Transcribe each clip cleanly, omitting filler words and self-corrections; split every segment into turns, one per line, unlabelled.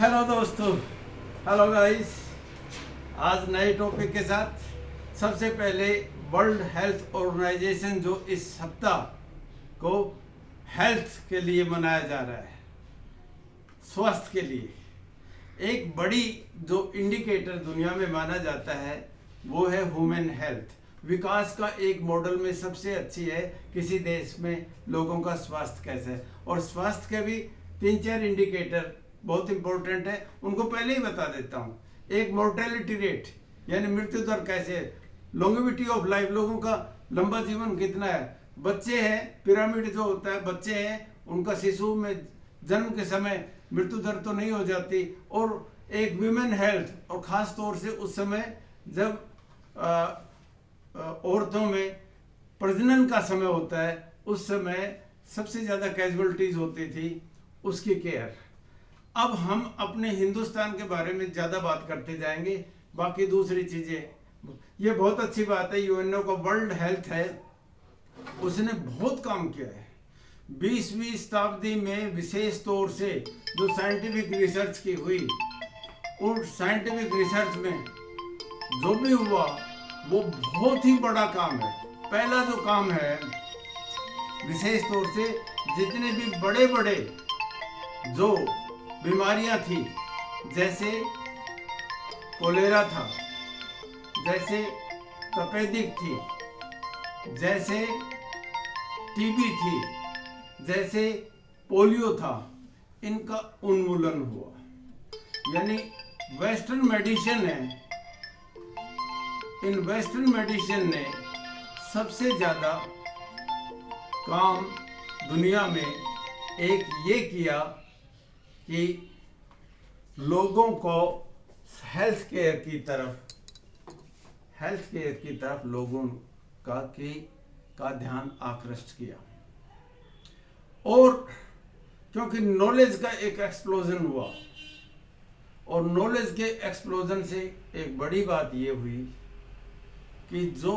Hello दोस्तों, hello guys. आज नए टॉपिक के साथ सबसे पहले वर्ल्ड हेल्थ ऑर्गेनाइजेशन जो इस सप्ताह को हेल्थ के लिए मनाया जा रहा है, स्वास्थ्य के लिए एक बड़ी जो इंडिकेटर दुनिया में माना जाता है वो है ह्यूमन हेल्थ। विकास का एक मॉडल में सबसे अच्छी है किसी देश में लोगों का स्वास्थ्य कैसा है, और स्वास्थ्य के भी 3-4 इंडिकेटर बहुत इंपॉर्टेंट है। उनको पहले ही बता देता हूँ। एक मोर्टेलिटी रेट यानी मृत्यु दर कैसे है, लॉन्गेविटी ऑफ लाइफ लोगों का लंबा जीवन कितना है, बच्चे हैं, पिरामिड जो होता है, बच्चे हैं उनका शिशु में जन्म के समय मृत्यु दर तो नहीं हो जाती, और एक वीमेन हेल्थ, और ख़ास तौर से उस समय जब औरतों में प्रजनन का समय होता है, उस समय सबसे ज़्यादा कैजुअलिटीज़ होती थी, उसकी केयर। अब हम अपने हिंदुस्तान के बारे में ज़्यादा बात करते जाएंगे, बाकी दूसरी चीज़ें ये बहुत अच्छी बात है। यूएनओ का वर्ल्ड हेल्थ है, उसने बहुत काम किया है 20वीं शताब्दी में, विशेष तौर से जो साइंटिफिक रिसर्च की हुई, उन साइंटिफिक रिसर्च में जो भी हुआ वो बहुत ही बड़ा काम है। पहला जो काम है, विशेष तौर से जितने भी बड़े बड़े जो बीमारियां थी, जैसे कोलेरा था, जैसे तपेदिक थी, जैसे टीबी थी, जैसे पोलियो था, इनका उन्मूलन हुआ। यानी वेस्टर्न मेडिसिन है, इन वेस्टर्न मेडिसिन ने सबसे ज़्यादा काम दुनिया में एक ये किया कि लोगों को हेल्थ केयर की तरफ लोगों का ध्यान आकृष्ट किया। और क्योंकि नॉलेज का एक एक्सप्लोजन हुआ, और नॉलेज के एक्सप्लोजन से एक बड़ी बात ये हुई कि जो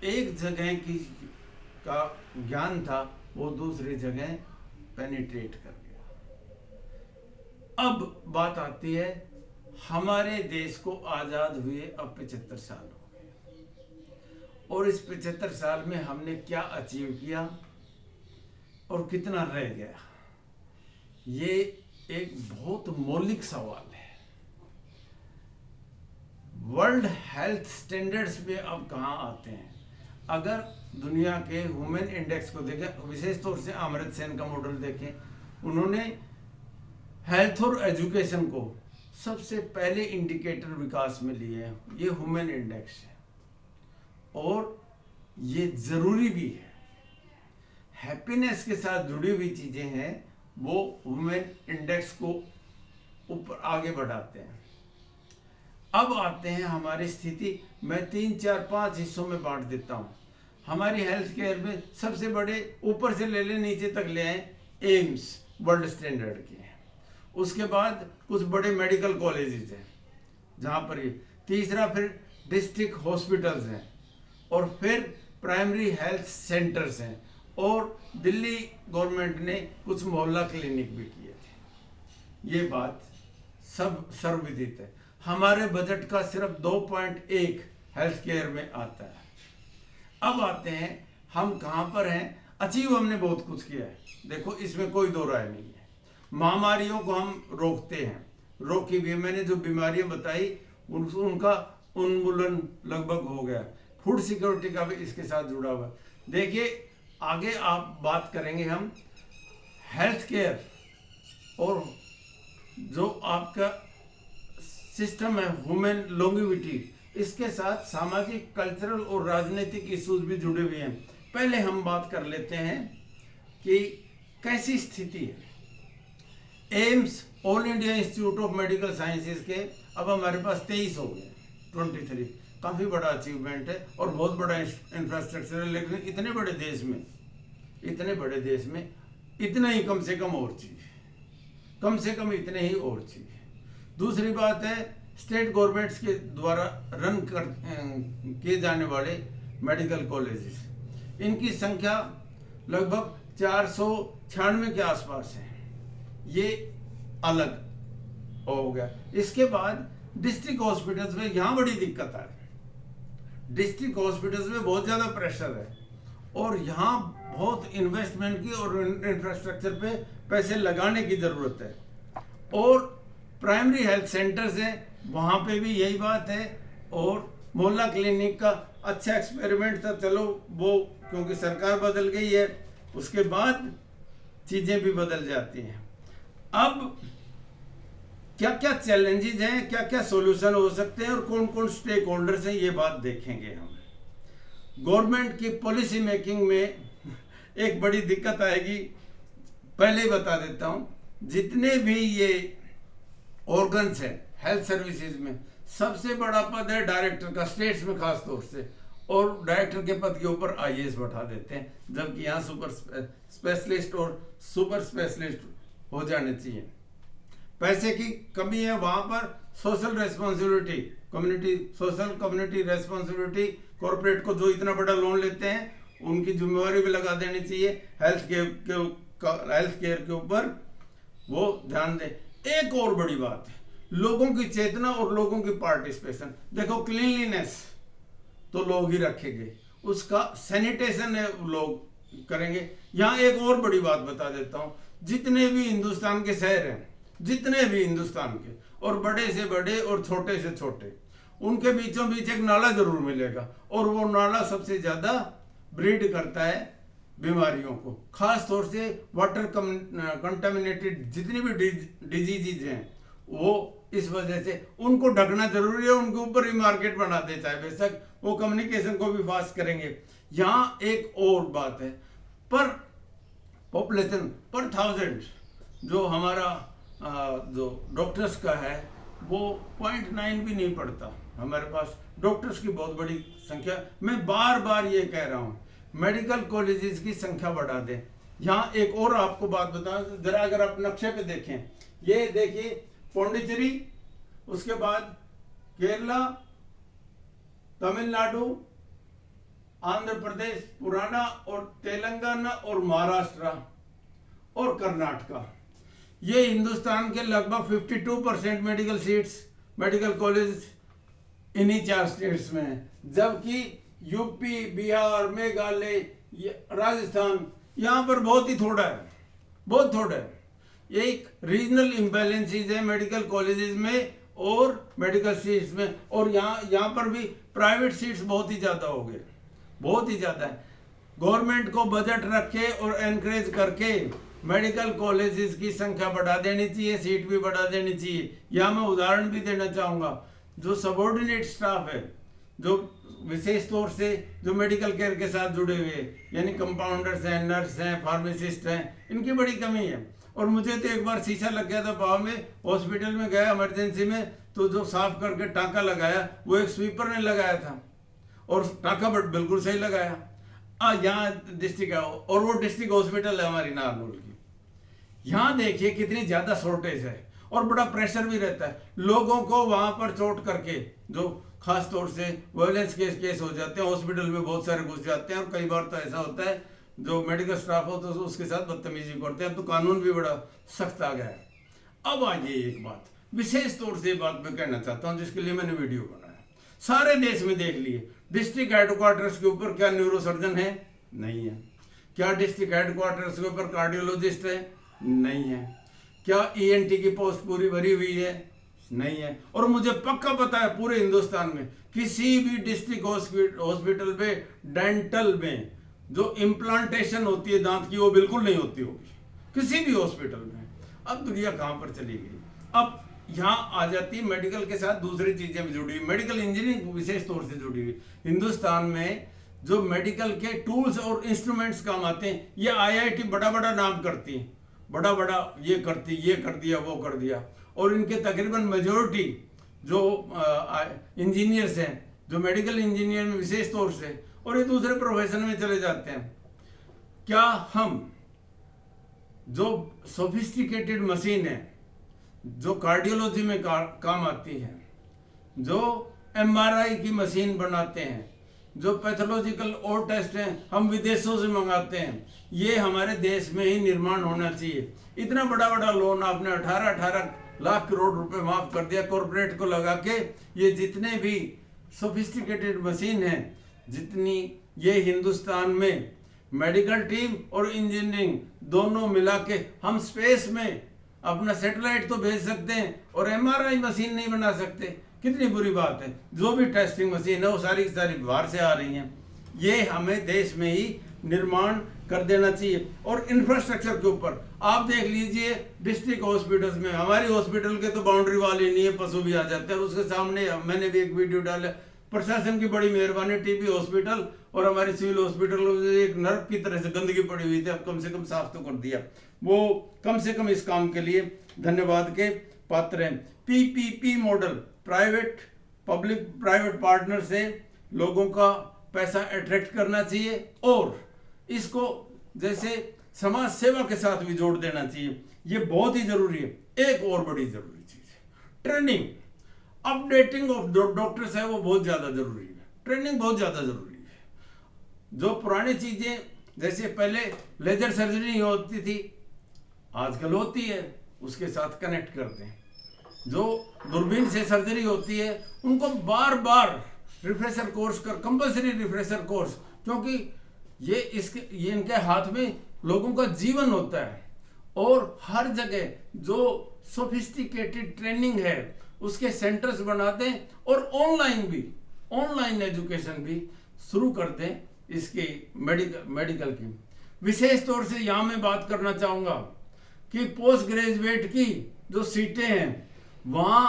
एक जगह का ज्ञान था वो दूसरी जगह पेनिट्रेट कर गया। अब बात आती है, हमारे देश को आज़ाद हुए अब 75 साल हो गए, और इस 75 साल में हमने क्या अचीव किया और कितना रह गया, ये एक बहुत मौलिक सवाल है। वर्ल्ड हेल्थ स्टैंडर्ड्स में अब कहाँ आते हैं? अगर दुनिया के ह्यूमन इंडेक्स को देखें, विशेष तौर से अमर्त्य सेन का मॉडल देखें, उन्होंने हेल्थ और एजुकेशन को सबसे पहले इंडिकेटर विकास में लिए हैं। ये ह्यूमन इंडेक्स है और ये ज़रूरी भी है। हैप्पीनेस के साथ जुड़ी हुई चीज़ें हैं, वो ह्यूमन इंडेक्स को ऊपर आगे बढ़ाते हैं। अब आते हैं हमारी स्थिति, मैं 3-4-5 हिस्सों में बांट देता हूँ। हमारी हेल्थ केयर में सबसे बड़े, ऊपर से ले लें नीचे तक ले आए, एम्स वर्ल्ड स्टैंडर्ड के हैं। उसके बाद कुछ बड़े मेडिकल कॉलेजेस हैं जहाँ पर ये, तीसरा फिर डिस्ट्रिक्ट हॉस्पिटल्स हैं, और फिर प्राइमरी हेल्थ सेंटर्स हैं, और दिल्ली गवर्नमेंट ने कुछ मोहल्ला क्लिनिक भी किए थे। ये बात सब सर्वविदित है। हमारे बजट का सिर्फ 2.1 हेल्थ केयर में आता है। अब आते हैं हम कहाँ पर हैं। अचीव हमने बहुत कुछ किया है, देखो इसमें कोई दो राय नहीं है। महामारियों को हम रोकते हैं, रोकी भी। मैंने जो बीमारियां बताई उनका उन्मूलन लगभग हो गया। फूड सिक्योरिटी का भी इसके साथ जुड़ा हुआ है। देखिए आगे आप बात करेंगे हम हेल्थ केयर, और जो आपका सिस्टम है ह्यूमन लॉन्गेविटी, इसके साथ सामाजिक, कल्चरल और राजनीतिक इश्यूज भी जुड़े हुए हैं। पहले हम बात कर लेते हैं कि कैसी स्थिति है। AIIMS, all India institute of medical sciences के अब हमारे पास 23 हो गए, 23। काफ़ी बड़ा अचीवमेंट है और बहुत बड़ा इंफ्रास्ट्रक्चर है, लेकिन इतने बड़े देश में इतना ही कम से कम और चाहिए, कम से कम इतने ही और चाहिए। दूसरी बात है, स्टेट गवर्नमेंट्स के द्वारा रन किए जाने वाले मेडिकल कॉलेजेस, इनकी संख्या लगभग 496 के आसपास है। ये अलग, हो गया। इसके बाद डिस्ट्रिक्ट हॉस्पिटल्स में यहाँ बड़ी दिक्कत आ रही है। डिस्ट्रिक्ट हॉस्पिटल्स में बहुत ज़्यादा प्रेशर है और यहाँ बहुत इन्वेस्टमेंट की और इंफ्रास्ट्रक्चर पे पैसे लगाने की ज़रूरत है। और प्राइमरी हेल्थ सेंटर्स हैं, वहाँ पे भी यही बात है। और मोहल्ला क्लिनिक का अच्छा एक्सपेरिमेंट था, चलो वो क्योंकि सरकार बदल गई है उसके बाद चीज़ें भी बदल जाती हैं। अब क्या क्या चैलेंजेस हैं, क्या क्या सॉल्यूशन हो सकते हैं और कौन कौन स्टेक होल्डर्स हैं, ये बात देखेंगे हम। गवर्नमेंट की पॉलिसी मेकिंग में एक बड़ी दिक्कत आएगी, पहले ही बता देता हूं। जितने भी ये ऑर्गन्स हैं हेल्थ सर्विसेज में, सबसे बड़ा पद है डायरेक्टर का, स्टेट्स में खास तौर से, और डायरेक्टर के पद के ऊपर आईएएस बैठा देते हैं, जबकि यहाँ सुपर स्पेशलिस्ट और सुपर स्पेशलिस्ट हो जाने चाहिए। पैसे की कमी है, वहां पर social responsibility, community responsibility, corporate को जो इतना बड़ा लोन लेते हैं उनकी जिम्मेवारी भी लगा देनी चाहिए, हेल्थ केयर के ऊपर वो ध्यान दें। एक और बड़ी बात है, लोगों की चेतना और लोगों की पार्टिसिपेशन। देखो क्लीनलीनेस तो लोग ही रखेंगे, उसका सैनिटेशन है लोग करेंगे। यहाँ एक और बड़ी बात बता देता हूँ, जितने भी हिंदुस्तान के शहर हैं, जितने भी हिंदुस्तान के, और बड़े से बड़े और छोटे से छोटे, उनके बीचों बीच एक नाला जरूर मिलेगा, और वो नाला सबसे ज्यादा ब्रीड करता है बीमारियों को, खास तौर से वाटर कंटामिनेटेड जितनी भी डिजीज हैं, वो इस वजह से उनको ढकना जरूरी है। उनके ऊपर ही मार्केट बना दे, चाहे बेशक वो कम्युनिकेशन को भी फास्ट करेंगे। यहाँ एक और बात है, पर पॉपुलेशन पर थाउजेंड जो हमारा जो डॉक्टर्स का है वो 0.9 भी नहीं पड़ता। हमारे पास डॉक्टर्स की बहुत बड़ी संख्या। मैं बार बार ये कह रहा हूँ, मेडिकल कॉलेजेस की संख्या बढ़ा दें। यहाँ एक और आपको बात बताऊं, जरा अगर आप नक्शे पे देखें, ये देखिए पौंडीचेरी, उसके बाद केरला, तमिलनाडु, आंध्र प्रदेश पुराना, और तेलंगाना और महाराष्ट्र और कर्नाटका। ये हिंदुस्तान के लगभग 52% मेडिकल सीट्स, मेडिकल कॉलेज इन्हीं 4 स्टेट्स में है। जबकि यूपी, बिहार, मेघालय, राजस्थान, यहाँ पर बहुत ही थोड़ा है, बहुत थोड़ा है। ये एक रीजनल इम्बैलेंसेज है मेडिकल कॉलेजेस में और मेडिकल सीट्स में। और यहाँ पर भी प्राइवेट सीट्स बहुत ही ज़्यादा हो गए, बहुत ही ज़्यादा है। गवर्नमेंट को बजट रखे और एनकरेज करके मेडिकल कॉलेजेस की संख्या बढ़ा देनी चाहिए, सीट भी बढ़ा देनी चाहिए। यहाँ मैं उदाहरण भी देना चाहूँगा, जो सबॉर्डिनेट स्टाफ है, जो विशेष तौर से जो मेडिकल केयर के साथ जुड़े हुए हैं, यानी कंपाउंडर्स हैं, नर्स हैं, फार्मासिस्ट हैं, इनकी बड़ी कमी है। और मुझे तो एक बार शीशा लग गया था पाँव में, हॉस्पिटल में गया इमरजेंसी में, तो जो साफ करके टाँका लगाया वो एक स्वीपर ने लगाया था, और टाँका बट बिल्कुल सही लगाया। यहाँ डिस्ट्रिक्ट है, और वो डिस्ट्रिक्ट हॉस्पिटल है हमारी नारनौल की। यहाँ देखिए कितनी ज्यादा शॉर्टेज है और बड़ा प्रेशर भी रहता है लोगों को वहां पर चोट करके, जो खास तौर से वायलेंस केस हो जाते हैं, हॉस्पिटल में बहुत सारे घुस जाते हैं। और कई बार तो ऐसा होता है जो मेडिकल स्टाफ हो तो उसके साथ बदतमीजी करते हैं। अब तो कानून भी बड़ा सख्त आ गया है। अब आइए एक बात, विशेष तौर से बात मैं कहना चाहता हूँ, जिसके लिए मैंने वीडियो बनाया। सारे देश में देख लिए, डिस्ट्रिक्ट हेडक्वार्टर्स के ऊपर क्या न्यूरो सर्जन है? नहीं है। क्या डिस्ट्रिक्ट हेडक्वार्टर्स के ऊपर कार्डियोलॉजिस्ट है? नहीं है। क्या ईएनटी की पोस्ट पूरी भरी हुई है? नहीं है। और मुझे पक्का पता है पूरे हिंदुस्तान में किसी भी डिस्ट्रिक्ट हॉस्पिटल पे डेंटल में जो इम्प्लांटेशन होती है दांत की, वो बिल्कुल नहीं होती होगी किसी भी हॉस्पिटल में। अब दुनिया कहां पर चली गई? अब यहाँ आ जाती है मेडिकल के साथ दूसरी चीजें भी जुड़ी हुई, मेडिकल इंजीनियरिंग विशेष तौर से जुड़ी हुई। हिंदुस्तान में जो मेडिकल के टूल्स और इंस्ट्रूमेंट्स काम आते हैं, ये आईआईटी बड़ा बड़ा नाम करती है, बड़ा बड़ा ये करती, ये कर दिया, वो कर दिया। और इनके तकरीबन मेजोरिटी जो इंजीनियर्स हैं, जो मेडिकल इंजीनियर में विशेष तौर से, और ये दूसरे प्रोफेशन में चले जाते हैं। क्या हम जो सोफिस्टिकेटेड मशीन है, जो कार्डियोलॉजी में काम आती है, जो एमआरआई की मशीन बनाते हैं, जो पैथोलॉजिकल और टेस्ट हैं हम विदेशों से मंगाते हैं, ये हमारे देश में ही निर्माण होना चाहिए। इतना बड़ा बड़ा लोन आपने 18 लाख करोड़ रुपए माफ कर दिया कॉरपोरेट को लगा के। ये जितने भी सोफिस्टिकेटेड मशीन है, जितनी ये हिंदुस्तान में मेडिकल टीम और इंजीनियरिंग दोनों मिला के हम स्पेस में अपना सैटेलाइट तो भेज सकते हैं और एमआरआई मशीन नहीं बना सकते। कितनी बुरी बात है। जो भी टेस्टिंग मशीन है वो सारी की सारी बाहर से आ रही हैं। ये हमें देश में ही निर्माण कर देना चाहिए। और इंफ्रास्ट्रक्चर के ऊपर आप देख लीजिए, डिस्ट्रिक्ट हॉस्पिटल्स में, हमारी हॉस्पिटल के तो बाउंड्री वाल ही नहीं है, पशु भी आ जाते हैं। उसके सामने मैंने भी एक वीडियो डाला, प्रशासन की बड़ी मेहरबानी, टीबी हॉस्पिटल और हमारी सिविल हॉस्पिटल एक नर्क की तरह से गंदगी पड़ी हुई थी, अब कम से कम साफ तो कर दिया। वो कम से कम इस काम के लिए धन्यवाद के पात्र हैं। PPP model, private public private partner से लोगों का पैसा अट्रैक्ट करना चाहिए और इसको जैसे समाज सेवा के साथ भी जोड़ देना चाहिए। ये बहुत ही जरूरी है। एक और बड़ी जरूरी चीज है ट्रेनिंग, अपडेटिंग ऑफ डॉक्टर्स है, वो बहुत ज्यादा जरूरी है। ट्रेनिंग बहुत ज्यादा जरूरी है। जो पुरानी चीजें जैसे पहले लेजर सर्जरी होती थी, आजकल होती है, उसके साथ कनेक्ट करते हैं। जो दूरबीन से सर्जरी होती है उनको बार बार रिफ्रेशर कोर्स कर, कंपल्सरी रिफ्रेशर कोर्स, क्योंकि ये इनके हाथ में लोगों का जीवन होता है। और हर जगह जो सोफिस्टिकेटेड ट्रेनिंग है उसके सेंटर्स बना दें और ऑनलाइन एजुकेशन भी शुरू कर दें इसकी मेडिकल की। विशेष तौर से यहां मैं बात करना चाहूंगा कि पोस्ट ग्रेजुएट की जो सीटें हैं वहां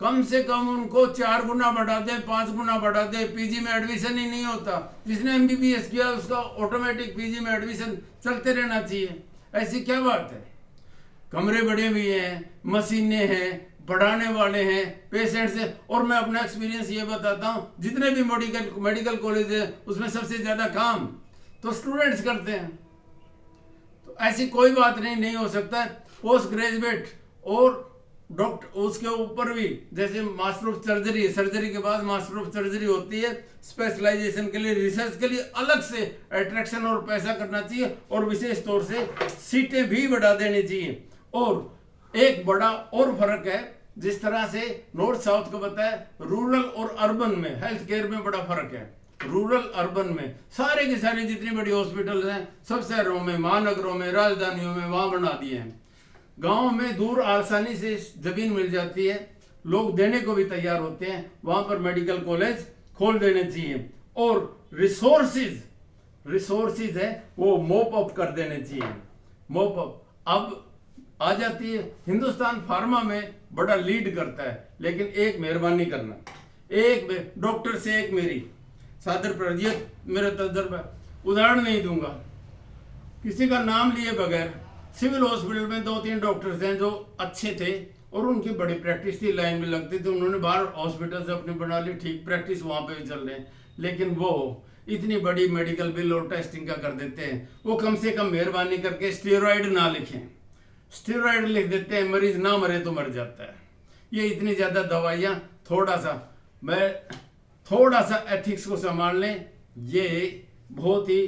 कम से कम उनको 4 गुना बढ़ा दे, 5 गुना बढ़ा दे। पीजी में एडमिशन ही नहीं होता, जिसने एमबीबीएस किया उसका ऑटोमेटिक पीजी में एडमिशन चलते रहना चाहिए। ऐसी क्या बात है। कमरे बड़े हुए हैं, मशीनें हैं, पढ़ाने वाले हैं, पेशेंट्स हैं। और मैं अपना एक्सपीरियंस ये बताता हूँ, जितने भी मेडिकल कॉलेज है उसमें सबसे ज्यादा काम तो स्टूडेंट्स करते हैं। तो ऐसी कोई बात नहीं हो सकता। पोस्ट ग्रेजुएट और डॉक्टर उसके ऊपर भी, जैसे मास्टर ऑफ सर्जरी, सर्जरी के बाद मास्टर ऑफ सर्जरी होती है, स्पेशलाइजेशन के लिए, रिसर्च के लिए अलग से अट्रैक्शन और पैसा करना चाहिए और विशेष तौर से सीटें भी बढ़ा देनी चाहिए। और एक बड़ा और फर्क है, जिस तरह से नॉर्थ साउथ को बताया, रूरल और अर्बन में हेल्थ केयर में बड़ा फर्क है। रूरल अर्बन में सारे के सारे जितनी बड़ी हॉस्पिटल हैं सब शहरों में, महानगरों में, राजधानियों में वहां बना दिए हैं। गांव में दूर आसानी से जमीन मिल जाती है, लोग देने को भी तैयार होते हैं, वहां पर मेडिकल कॉलेज खोल देने चाहिए। और रिसोर्सेज है वो मोप अप कर देने चाहिए। मोप अप अब आ जाती है। हिंदुस्तान फार्मा में बड़ा लीड करता है, लेकिन एक मेहरबानी करना, एक डॉक्टर से एक मेरी सादर प्रजियत, मेरा तजर्बा, उदाहरण नहीं दूंगा किसी का नाम लिए बगैर। सिविल हॉस्पिटल में 2-3 डॉक्टर्स हैं जो अच्छे थे और उनकी बड़ी प्रैक्टिस थी, लाइन में लगती थी, उन्होंने बाहर हॉस्पिटल से अपनी बना ली, ठीक प्रैक्टिस वहां पे भी चल रहे हैं। लेकिन वो इतनी बड़ी मेडिकल बिल और टेस्टिंग का कर देते हैं। वो कम से कम मेहरबानी करके स्टेरॉइड ना लिखें, स्टेरॉइड लिख देते हैं, मरीज ना मरे तो मर जाता है। ये इतनी ज्यादा दवाइयां, थोड़ा सा एथिक्स को संभाल लें, ये बहुत ही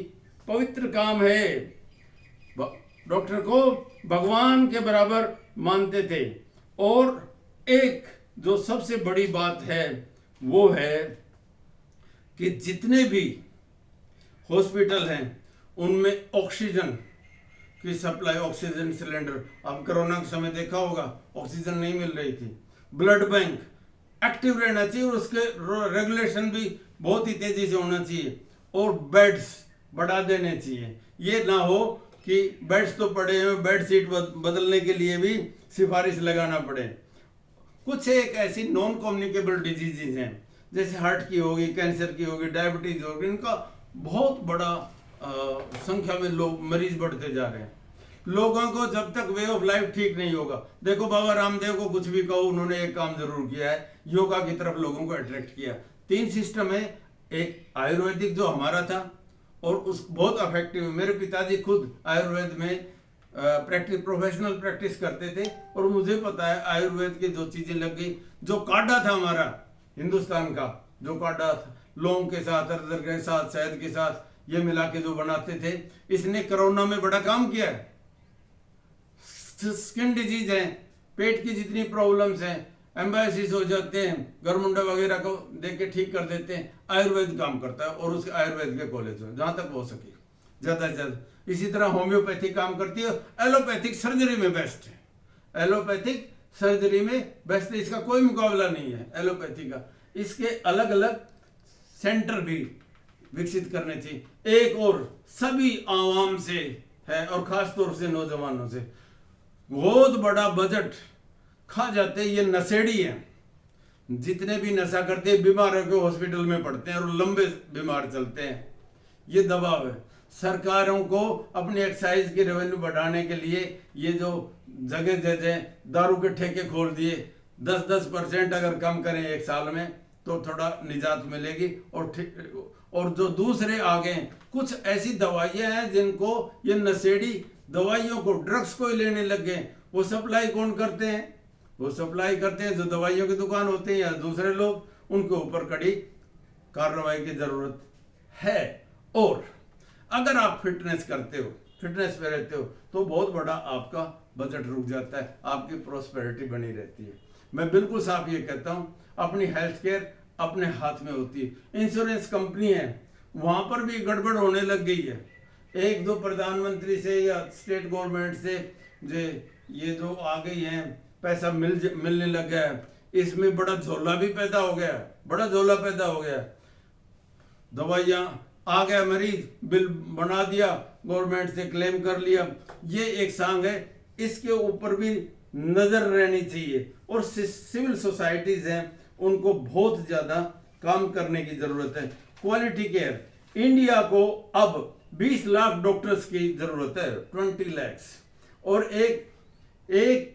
पवित्र काम है। डॉक्टर को भगवान के बराबर मानते थे। और एक जो सबसे बड़ी बात है वो है कि जितने भी हॉस्पिटल हैं उनमें ऑक्सीजन की सप्लाई, ऑक्सीजन सिलेंडर, अब कोरोना के समय देखा होगा ऑक्सीजन नहीं मिल रही थी। ब्लड बैंक एक्टिव रहना चाहिए और उसके रेगुलेशन भी बहुत ही तेजी से होना चाहिए। और बेड्स बढ़ा देने चाहिए। ये ना हो कि बेड्स तो पड़े हैं, बेड सीट बदलने के लिए भी सिफारिश लगाना पड़े। कुछ एक ऐसी नॉन कम्युनिकेबल डिजीजेज हैं, जैसे हार्ट की होगी, कैंसर की होगी, डायबिटीज होगी, इनका बहुत बड़ा संख्या में लोग मरीज बढ़ते जा रहे हैं। लोगों को जब तक वे ऑफ लाइफ ठीक नहीं होगा, देखो बाबा रामदेव को कुछ भी कहो, उन्होंने एक काम जरूर किया है, योगा की तरफ लोगों को अट्रैक्ट किया। 3 सिस्टम है, एक आयुर्वेदिक जो हमारा था और उस बहुत इफेक्टिव है। मेरे पिताजी खुद आयुर्वेद में प्रोफेशनल प्रैक्टिस करते थे और मुझे पता है आयुर्वेद की जो चीजें लग गई। जो काढ़ा था हमारा हिंदुस्तान का, जो काढ़ा था लौंग के साथ, अदरक के साथ, शहद के साथ, ये मिला के जो बनाते थे, इसने कोरोना में बड़ा काम किया है। स्किन डिजीज है, पेट की जितनी प्रॉब्लम्स हैं, एम्बाइसिस हो जाते हैं, गरमुंडा वगैरह को देख के ठीक कर देते हैं। आयुर्वेद काम करता है और उसके आयुर्वेद के कॉलेज में जहाँ तक हो सके ज़्यादा से ज़्यादा। इसी तरह होम्योपैथिक काम करती है। एलोपैथिक सर्जरी में बेस्ट है, एलोपैथिक सर्जरी में बेस्ट है, इसका कोई मुकाबला नहीं है एलोपैथी का। इसके अलग अलग सेंटर भी विकसित करने चाहिए। एक और सभी आवाम से है और खास तौर से नौजवानों से, बहुत बड़ा बजट खा जाते हैं ये नशेड़ी हैं। जितने भी नशा करते हैं बीमारों के हॉस्पिटल में पड़ते हैं और लंबे बीमार चलते हैं। ये दबाव है सरकारों को अपनी एक्साइज की रेवेन्यू बढ़ाने के लिए। ये जो जगह जगह दारू के ठेके खोल दिए, 10% अगर कम करें एक साल में तो थोड़ा निजात मिलेगी। और जो दूसरे आगे कुछ ऐसी दवाइयां हैं जिनको ये नशेड़ी दवाइयों को, ड्रग्स को ही लेने लग गए। वो सप्लाई कौन करते हैं? वो सप्लाई करते हैं जो दवाइयों की दुकान होते हैं या दूसरे लोग, उनके ऊपर कड़ी कार्रवाई की जरूरत है। और अगर आप फिटनेस करते हो, फिटनेस पे रहते हो, तो बहुत बड़ा आपका बजट रुक जाता है, आपकी प्रोस्पेरिटी बनी रहती है। मैं बिल्कुल साफ ये कहता हूँ, अपनी हेल्थ केयर अपने हाथ में होती है। इंश्योरेंस कंपनी है, वहां पर भी गड़बड़ होने लग गई है। एक दो प्रधानमंत्री से या स्टेट गवर्नमेंट से ये जो आ गई है, पैसा मिलने लग गया है, इसमें बड़ा झोला भी पैदा हो गया, बड़ा झोला पैदा हो गया। दवाइयाँ आ गया, मरीज बिल बना दिया, गवर्नमेंट से क्लेम कर लिया। ये एक सांग है, इसके ऊपर भी नजर रहनी चाहिए। और सिविल सोसाइटीज हैं, उनको बहुत ज्यादा काम करने की जरूरत है। क्वालिटी केयर, इंडिया को अब 20 लाख डॉक्टर्स की जरूरत है, 20 लाख। और एक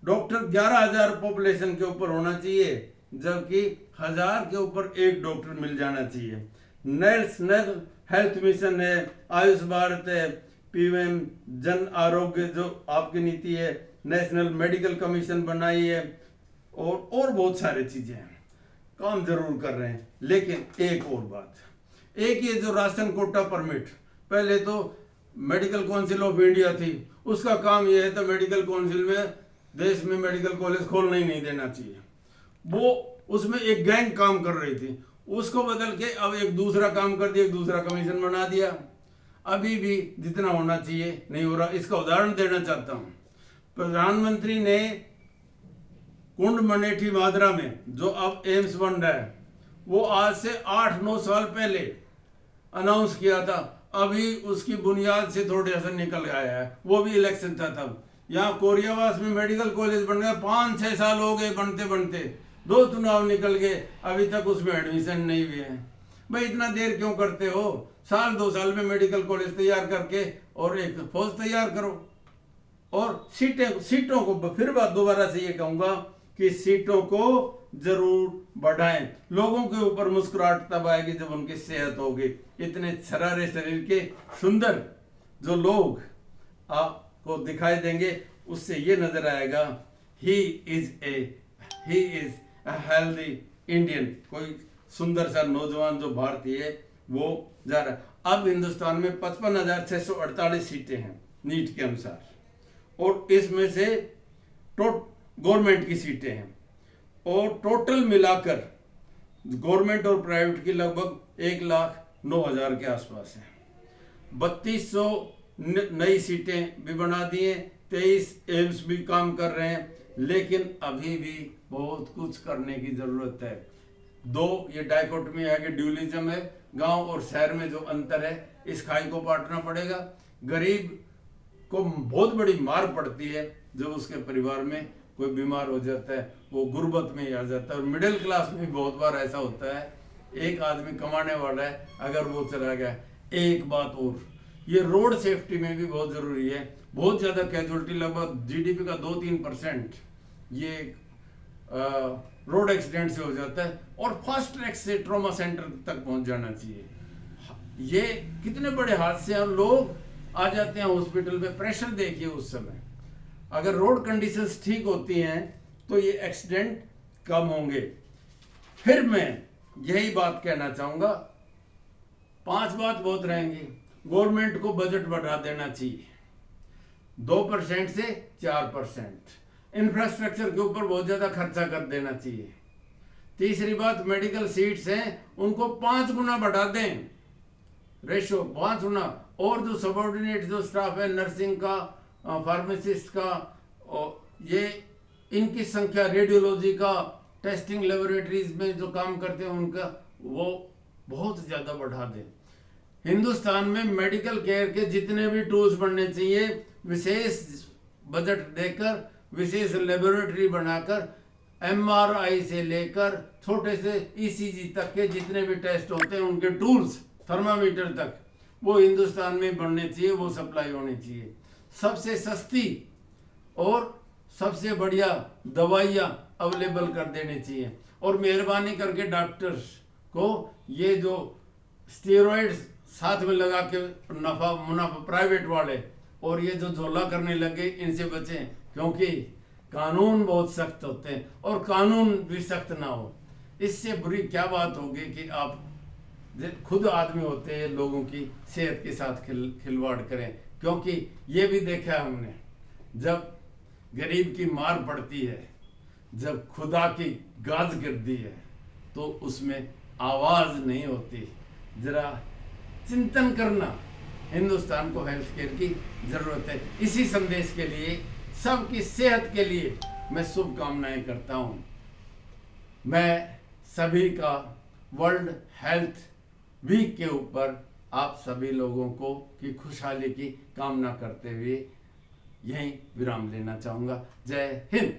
डॉक्टर 11,000 पॉपुलेशन के ऊपर होना चाहिए, जबकि 1000 के ऊपर एक डॉक्टर मिल जाना चाहिए। नेशनल हेल्थ मिशन है, आयुष भारत है, पीएम जन आरोग्य जो आपकी नीति है, नेशनल मेडिकल कमीशन बनाई है, और बहुत सारी चीजें हैं, काम जरूर कर रहे हैं। लेकिन एक और बात, एक ये जो राशन कोटा परमिट, पहले तो मेडिकल काउंसिल ऑफ इंडिया थी, उसका काम यह है तो मेडिकल काउंसिल में देश में मेडिकल कॉलेज खोलना ही नहीं देना चाहिए। वो उसमें एक गैंग काम कर रही थी, उसको बदल के अब एक दूसरा काम कर दिया, एक दूसरा कमीशन बना दिया। अभी भी जितना होना चाहिए नहीं हो रहा। इसका उदाहरण देना चाहता हूं, प्रधानमंत्री ने कुंड मनेठी मादरा में जो अब एम्स बन रहा है, वो आज से 8-9 साल पहले अनाउंस किया था। अभी उसकी बुनियाद से थोड़ा सा निकल आया है, वो भी इलेक्शन था तब। यहाँ कोरियावास में मेडिकल कॉलेज बन गया, 5-6 साल हो गए बनते बनते, 2 चुनाव निकल गए, अभी तक उसमें एडमिशन नहीं हुए हैं। भाई इतना देर क्यों करते हो? 1-2 साल में मेडिकल कॉलेज तैयार करके और एक फौज तैयार करो। और सीटों को फिर बात दोबारा से ये कहूंगा कि सीटों को जरूर बढ़ाएं। लोगों के ऊपर मुस्कुराहट तब आएगी जब उनकी सेहत होगी। इतने छरारे शरीर के सुंदर जो लोग आपको दिखाई देंगे, उससे ये नजर आएगा he is a healthy Indian. कोई सुंदर सा नौजवान जो भारतीय है वो जा रहा है। अब हिंदुस्तान में 55,648 सीटें हैं नीट के अनुसार, और इसमें से गवर्नमेंट की सीटें हैं, और टोटल मिलाकर गवर्नमेंट और प्राइवेट की लगभग 1,09,000 के आसपास है। 3200 नई सीटें भी बना दी हैं, 23 एम्स भी काम कर रहे हैं, लेकिन अभी भी बहुत कुछ करने की जरूरत है। ये डायकोटमी है कि ड्यूलिज्म है, गांव और शहर में जो अंतर है, इस खाई को पाटना पड़ेगा। गरीब को बहुत बड़ी मार पड़ती है जब उसके परिवार में कोई बीमार हो जाता है, वो गुर्बत में ही आ जाता है। और मिडिल क्लास में बहुत बार ऐसा होता है, एक आदमी कमाने वाला है, अगर वो चला गया। एक बात और, ये रोड सेफ्टी में भी बहुत जरूरी है। बहुत ज्यादा कैजुअलिटी, लगभग जीडीपी का 2-3% ये रोड एक्सीडेंट से हो जाता है, और फास्ट ट्रैक से ट्रॉमा सेंटर तक पहुंच जाना चाहिए। ये कितने बड़े हादसे हैं, लोग आ जाते हैं हॉस्पिटल में। प्रेशर देखिए उस समय, अगर रोड कंडीशंस ठीक होती हैं तो ये एक्सीडेंट कम होंगे। फिर मैं यही बात कहना चाहूंगा, 5 बात बहुत रहेंगी। गवर्नमेंट को बजट बढ़ा देना चाहिए 2% से 4%। इंफ्रास्ट्रक्चर के ऊपर बहुत ज़्यादा खर्चा कर देना चाहिए। तीसरी बात, मेडिकल सीट्स हैं उनको 5 गुना बढ़ा दें, रेशो 5 गुना। और जो सबऑर्डिनेट जो स्टाफ है, नर्सिंग का, फार्मासिस्ट का, ये इनकी संख्या, रेडियोलॉजी का, टेस्टिंग लेबोरेटरीज में जो काम करते हैं उनका, वो बहुत ज़्यादा बढ़ा दें। हिंदुस्तान में मेडिकल केयर के जितने भी टूल्स बनने चाहिए, विशेष बजट देकर, विशेष लेबोरेटरी बनाकर, एमआरआई से लेकर छोटे से ईसीजी तक के जितने भी टेस्ट होते हैं उनके टूल्स, थर्मामीटर तक, वो हिंदुस्तान में बनने चाहिए, वो सप्लाई होनी चाहिए। सबसे सस्ती और सबसे बढ़िया दवाइयाँ अवेलेबल कर देनी चाहिए। और मेहरबानी करके डॉक्टर्स को ये जो स्टेरॉइड्स साथ में लगा के नफा मुनाफा प्राइवेट वाले, और ये जो झोला करने लगे, इनसे बचें, क्योंकि कानून बहुत सख्त होते हैं और कानून भी सख्त ना हो। इससे बुरी क्या बात होगी कि आप खुद आदमी होते हैं, लोगों की सेहत के साथ खिलवाड़ करें। क्योंकि ये भी देखा है हमने, जब गरीब की मार पड़ती है, जब खुदा की गाज गिरती है, तो उसमें आवाज़ नहीं होती। जरा चिंतन करना, हिंदुस्तान को हेल्थ केयर की ज़रूरत है। इसी संदेश के लिए, सबकी सेहत के लिए मैं शुभकामनाएं करता हूँ। मैं सभी का वर्ल्ड हेल्थ वीक के ऊपर आप सभी लोगों को की खुशहाली की कामना करते हुए यहीं विराम लेना चाहूँगा। जय हिंद।